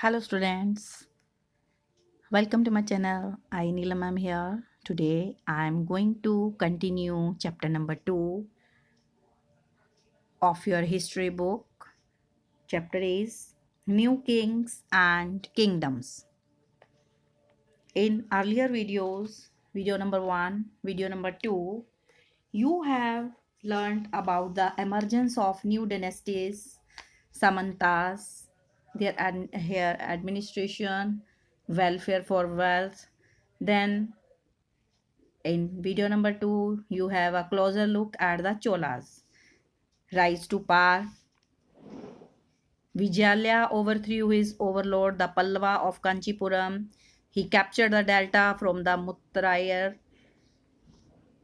Hello students, welcome to my channel. I Neela ma'am here. Today I am going to continue chapter number 2 of your history book. Chapter is New Kings and Kingdoms. In earlier videos, video number 1, video number 2, you have learned about the emergence of new dynasties, Samantas, their administration, welfare for wealth. Then in video number 2, you have a closer look at the Cholas. Rise to power. Vijayalaya overthrew his overlord, the Pallava of Kanchipuram. He captured the delta from the Muttrayar.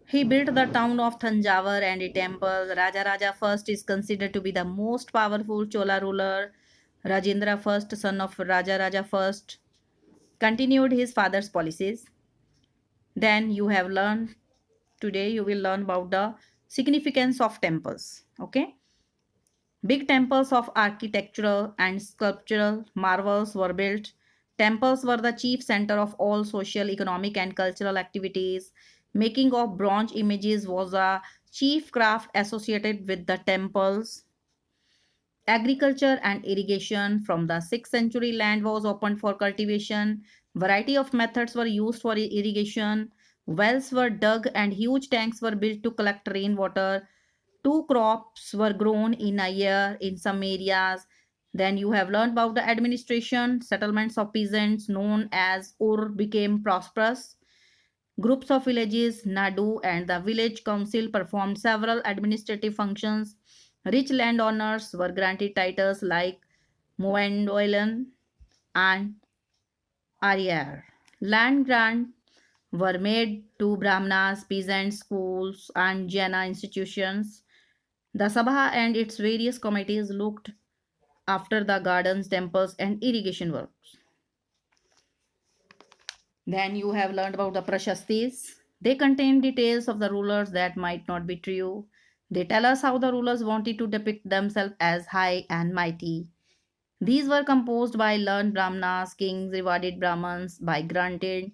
He built the town of Thanjavur and a temple. Raja I is considered to be the most powerful Chola ruler. Rajendra I, son of Raja I, continued his father's policies. Then you have learned, today you will learn about the significance of temples. Okay. Big temples of architectural and sculptural marvels were built. Temples were the chief center of all social, economic, and cultural activities. Making of bronze images was a chief craft associated with the temples. Agriculture and irrigation from the 6th century land was opened for cultivation. Variety of methods were used for irrigation. Wells were dug and huge tanks were built to collect rainwater. Two crops were grown in a year in some areas. Then you have learned about the administration. Settlements of peasants known as Ur became prosperous. Groups of villages, Nadu and the village council performed several administrative functions. Rich landowners were granted titles like Muendoilan and Ariyar. Land grants were made to Brahmanas, peasants, schools, and Jaina institutions. The Sabha and its various committees looked after the gardens, temples, and irrigation works. Then you have learned about the Prashastis. They contain details of the rulers that might not be true. They tell us how the rulers wanted to depict themselves as high and mighty. These were composed by learned Brahmanas, kings rewarded Brahmins by granted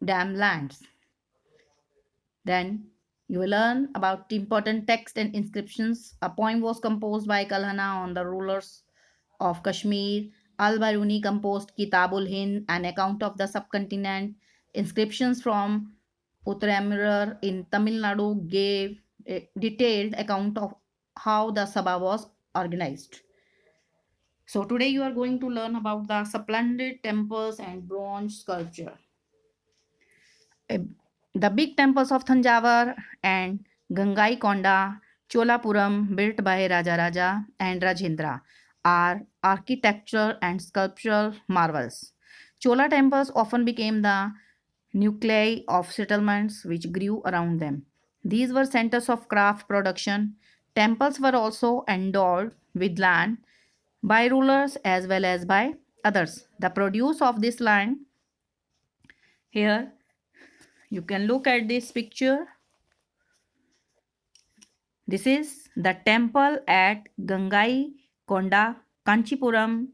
dam lands. Then you will learn about important text and inscriptions. A poem was composed by Kalhana on the rulers of Kashmir. Al-Biruni composed Kitabul Hind, an account of the subcontinent. Inscriptions from Uttaramurar in Tamil Nadu gave a detailed account of how the Sabha was organized. So today you are going to learn about the splendid temples and bronze sculpture. The big temples of Thanjavur and Gangaikonda, Cholapuram, built by Raja and Rajendra, are architectural and sculptural marvels. Chola temples often became the nuclei of settlements which grew around them. These were centers of craft production. Temples were also endowed with land by rulers as well as by others. The produce of this land, here you can look at this picture. This is the temple at Gangai Konda, Kanchipuram.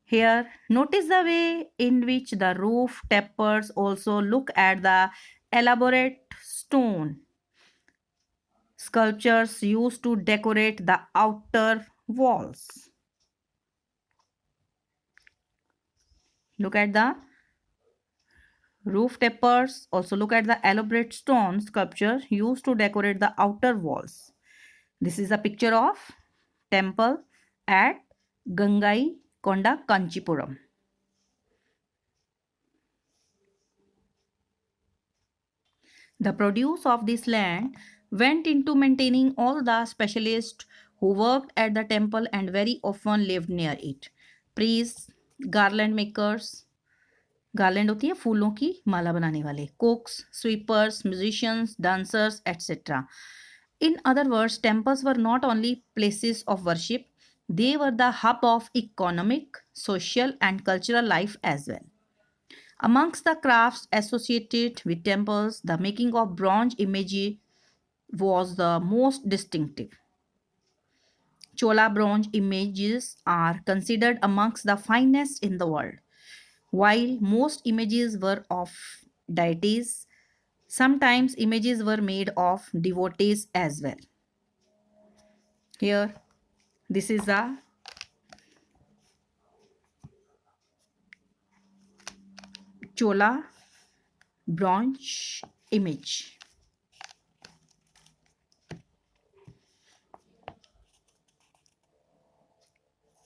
Here, notice the way in which the roof tapers also look at the elaborate stone sculptures used to decorate the outer walls. Look at the roof tapers. Also look at the elaborate stone sculpture used to decorate the outer walls. This is a picture of temple at Gangai Konda, Kanchipuram. The produce of this land went into maintaining all the specialists who worked at the temple and very often lived near it. Priests, garland makers, garland होती है फूलों की माला बनाने वाले, cooks, sweepers, musicians, dancers, etc. In other words, temples were not only places of worship, they were the hub of economic, social, and cultural life as well. Amongst the crafts associated with temples, the making of bronze imagery was the most distinctive. Chola bronze images are considered amongst the finest in the world. While most images were of deities, sometimes images were made of devotees as well. Here, this is a Chola bronze image.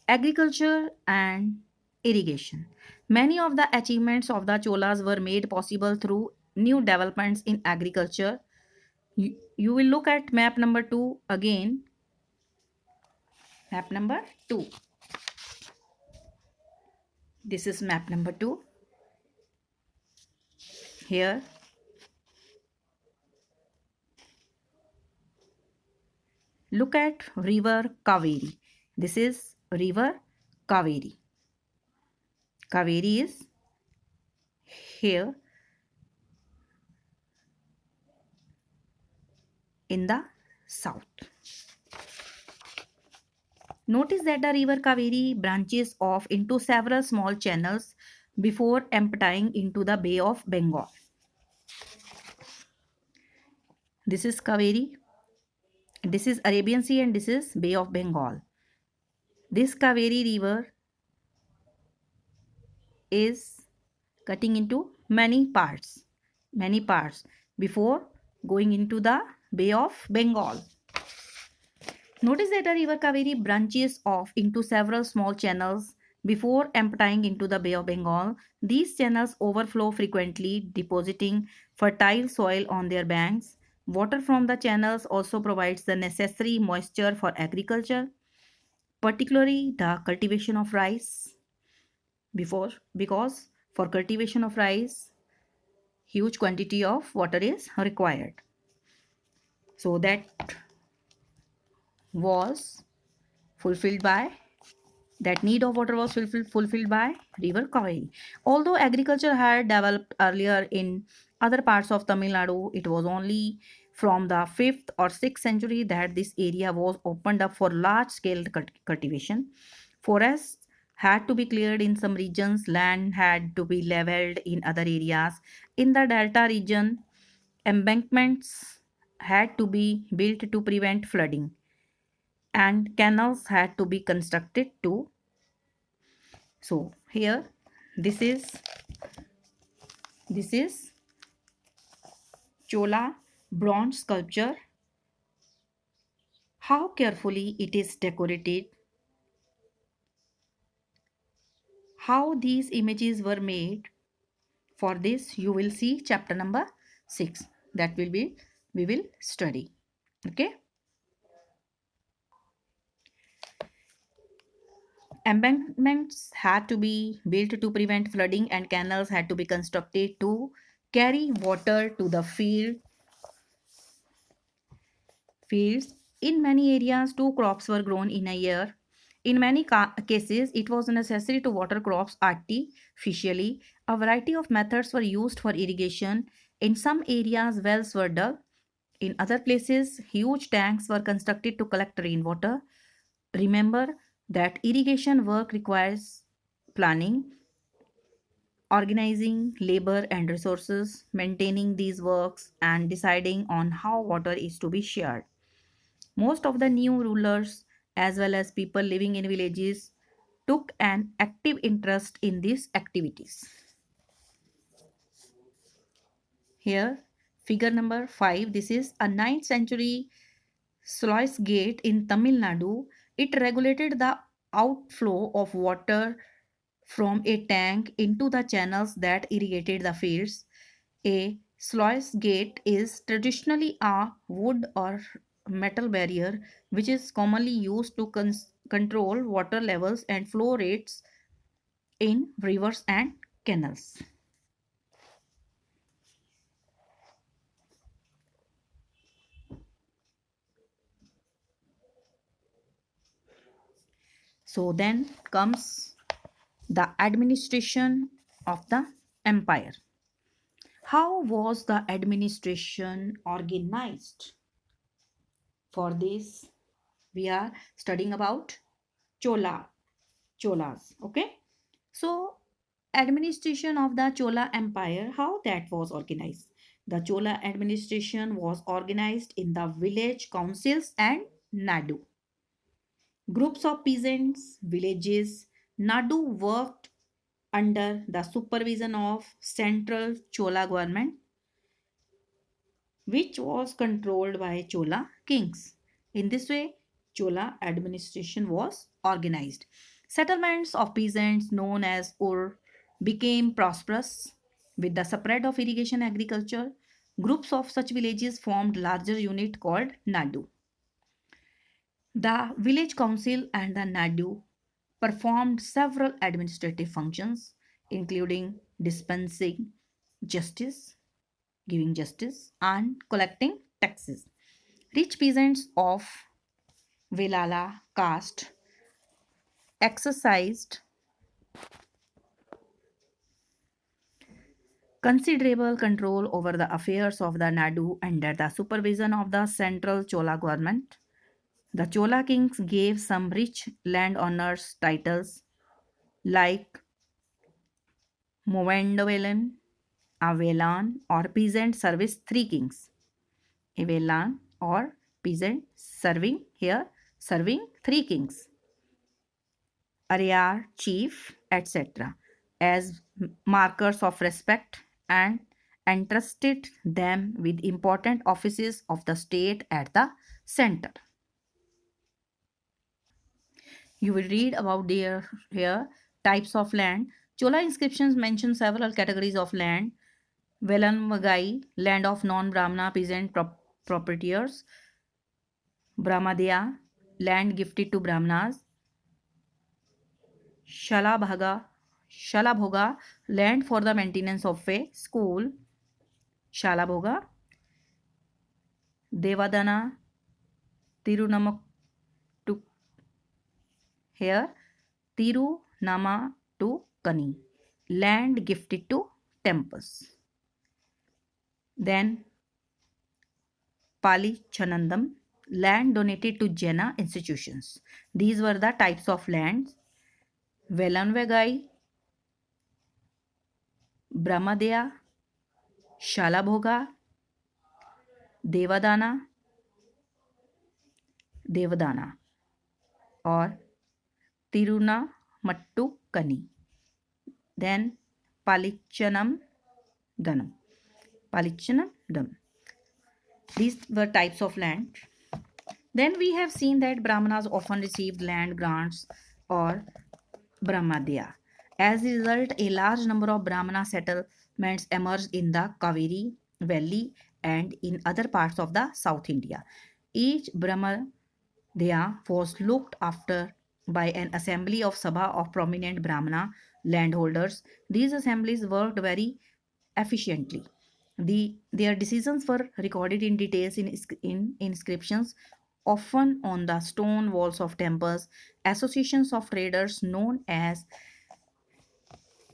Agriculture and irrigation. Many of the achievements of the Cholas were made possible through new developments in agriculture. You will look at map number 2 again. Map number 2. This is map number 2. Here, look at river Kaveri. This is river Kaveri. Kaveri is here in the south. Notice that the river Kaveri branches off into several small channels before emptying into the Bay of Bengal. This is Kaveri, this is Arabian Sea, and this is Bay of Bengal. This Kaveri river is cutting into many parts before going into the Bay of Bengal. Notice that the river Kaveri branches off into several small channels before emptying into the Bay of Bengal. These channels overflow frequently, depositing fertile soil on their banks. Water from the channels also provides the necessary moisture for agriculture, particularly the cultivation of rice. Because for cultivation of rice, huge quantity of water is required. So that was fulfilled by that need of water was fulfilled by river Kaveri. Although agriculture had developed earlier in other parts of Tamil Nadu, it was only from the 5th or 6th century that this area was opened up for large scale cultivation. Forests had to be cleared in some regions, land had to be leveled in other areas. In the delta region, embankments had to be built to prevent flooding, and canals had to be constructed too. So here this is Chola bronze sculpture. How carefully it is decorated, how these images were made. For this you will see chapter number 6, that will be we will study. Okay. Embankments had to be built to prevent flooding, and canals had to be constructed to carry water to the fields. In many areas, two crops were grown in a year. In many cases, it was necessary to water crops artificially. A variety of methods were used for irrigation. In some areas, wells were dug. In other places, huge tanks were constructed to collect rainwater. Remember that irrigation work requires planning, organizing labor and resources, maintaining these works, and deciding on how water is to be shared. Most of the new rulers, as well as people living in villages, took an active interest in these activities. Here, figure number 5. This is a 9th century sluice gate in Tamil Nadu. It regulated the outflow of water from a tank into the channels that irrigated the fields. A sluice gate is traditionally a wood or metal barrier which is commonly used to control water levels and flow rates in rivers and canals. So then comes the administration of the empire. How was the administration organized? For this, We are studying about Cholas. Okay. So, administration of the Chola Empire, how that was organized. The Chola administration was organized in the village councils and Nadu. Groups of peasants, villages, Nadu worked under the supervision of central Chola government, which was controlled by Chola kings. In this way, Chola administration was organized. Settlements of peasants known as Ur became prosperous with the spread of irrigation agriculture. Groups of such villages formed larger unit called Nadu. The village council and the Nadu performed several administrative functions, including dispensing justice, giving justice, and collecting taxes. Rich peasants of Velala caste exercised considerable control over the affairs of the Nadu under the supervision of the central Chola government. The Chola kings gave some rich landowners titles like Movendovelan, Avelan, or peasant service three kings. Avelan or peasant serving three kings. Ariyar, chief, etc., as markers of respect and entrusted them with important offices of the state at the center. You will read about their here types of land. Chola inscriptions mention several categories of land. Velanvagai, land of non-Brahmana peasant proprietors. Brahmadea, land gifted to Brahmanas. Shalabhoga, land for the maintenance of a school. Shalabhoga. Devadana, Tirunamak to here. Tirunama to Kani, land gifted to temples. Then Pali Chanandam, land donated to Jaina institutions. These were the types of lands. Velanvegai, Brahmadea, Shalabhoga, Devadana or Tiruna Mattu Kani. Then Palichanam Danam. These were types of land. Then we have seen that Brahmanas often received land grants or Brahmadya. As a result, a large number of Brahmana settlements emerged in the Kaveri Valley and in other parts of the South India. Each Brahmadya was looked after by an assembly of Sabha of prominent Brahmana landholders. These assemblies worked very efficiently. Their decisions were recorded in details in inscriptions, often on the stone walls of temples. Associations of traders known as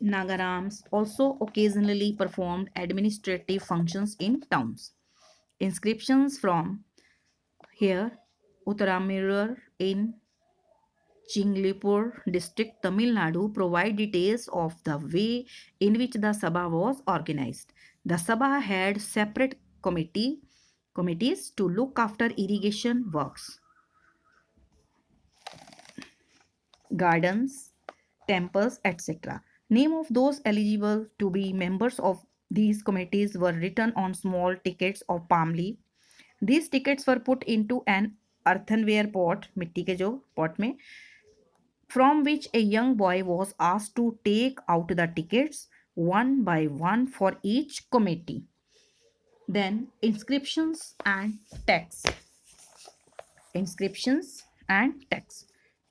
Nagarams also occasionally performed administrative functions in towns. Inscriptions from here, Uttaramirur in Chinglipur district, Tamil Nadu, provide details of the way in which the Sabha was organized. The Sabha had separate committees to look after irrigation works, gardens, temples, etc. Name of those eligible to be members of these committees were written on small tickets of palm leaf. These tickets were put into an earthenware pot, मिट्टी के जो pot में, from which a young boy was asked to take out the tickets one by one for each committee. Then inscriptions and texts.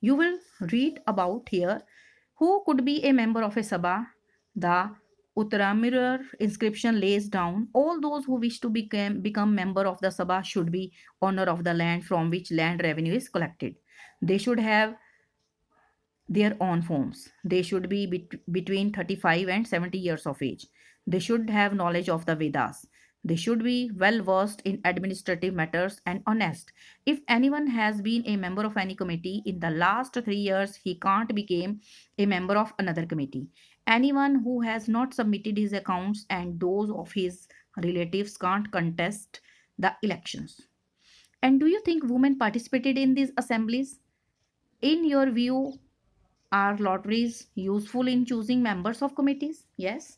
You will read about here who could be a member of a Sabha. The Uttaramirur inscription lays down all those who wish to become member of the Sabha should be owner of the land from which land revenue is collected. They should have their own forms. They should be between 35 and 70 years of age. They should have knowledge of the Vedas. They should be well versed in administrative matters and honest. If anyone has been a member of any committee in the last 3 years, he can't become a member of another committee. Anyone who has not submitted his accounts and those of his relatives can't contest the elections. And do you think women participated in these assemblies? In your view, are lotteries useful in choosing members of committees? Yes.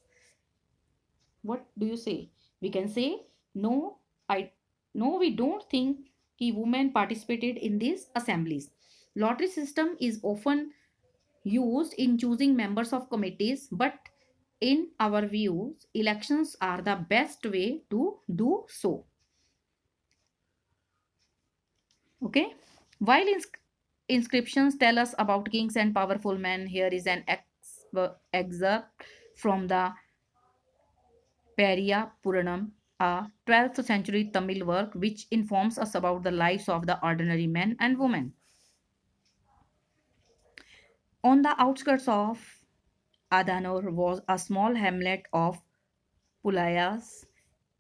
What do you say? We can say no. I no. We don't think कि women participated in these assemblies. Lottery system is often used in choosing members of committees, but in our views, elections are the best way to do so. Okay. While inscriptions tell us about kings and powerful men, here is an excerpt from the Periya Puranam, a 12th century Tamil work which informs us about the lives of the ordinary men and women. On the outskirts of Adanur was a small hamlet of Pulayas,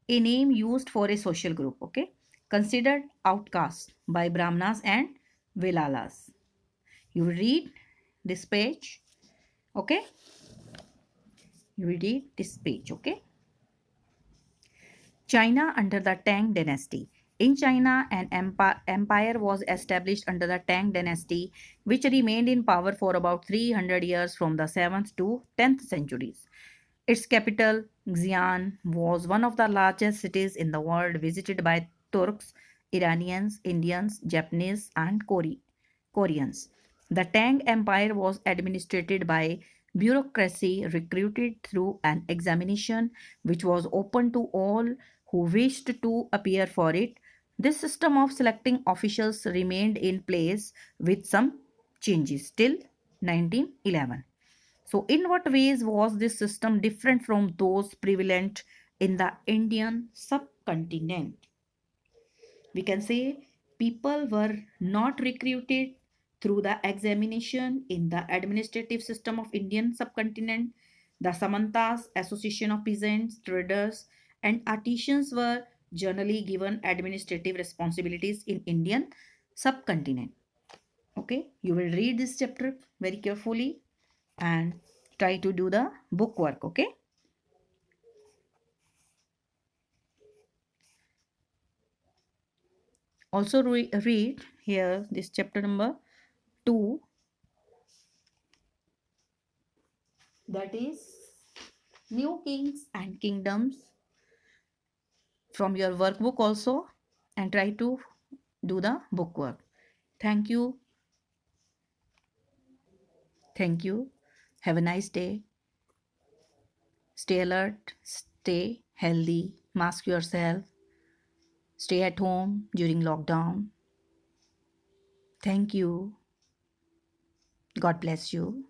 a name used for a social group, okay, considered outcast by Brahmanas and Velalas. You read this page, okay? You read this page, okay? China under the Tang dynasty. In China, an empire was established under the Tang dynasty, which remained in power for about 300 years from the 7th to 10th centuries. Its capital, Xi'an, was one of the largest cities in the world, visited by Turks, Iranians, Indians, Japanese, and Koreans. The Tang Empire was administered by bureaucracy recruited through an examination which was open to all who wished to appear for it. This system of selecting officials remained in place with some changes till 1911. So, in what ways was this system different from those prevalent in the Indian subcontinent? We can say people were not recruited through the examination in the administrative system of Indian subcontinent. The Samantas, Association of Peasants, Traders, and Artisans were generally given administrative responsibilities in Indian subcontinent. Okay, you will read this chapter very carefully and try to do the book work. Okay. Also read here this chapter number 2, that is New Kings and Kingdoms, from your workbook also, and try to do the book work. Thank you. Thank you. Have a nice day. Stay alert, stay healthy, mask yourself, stay at home during lockdown. Thank you. God bless you.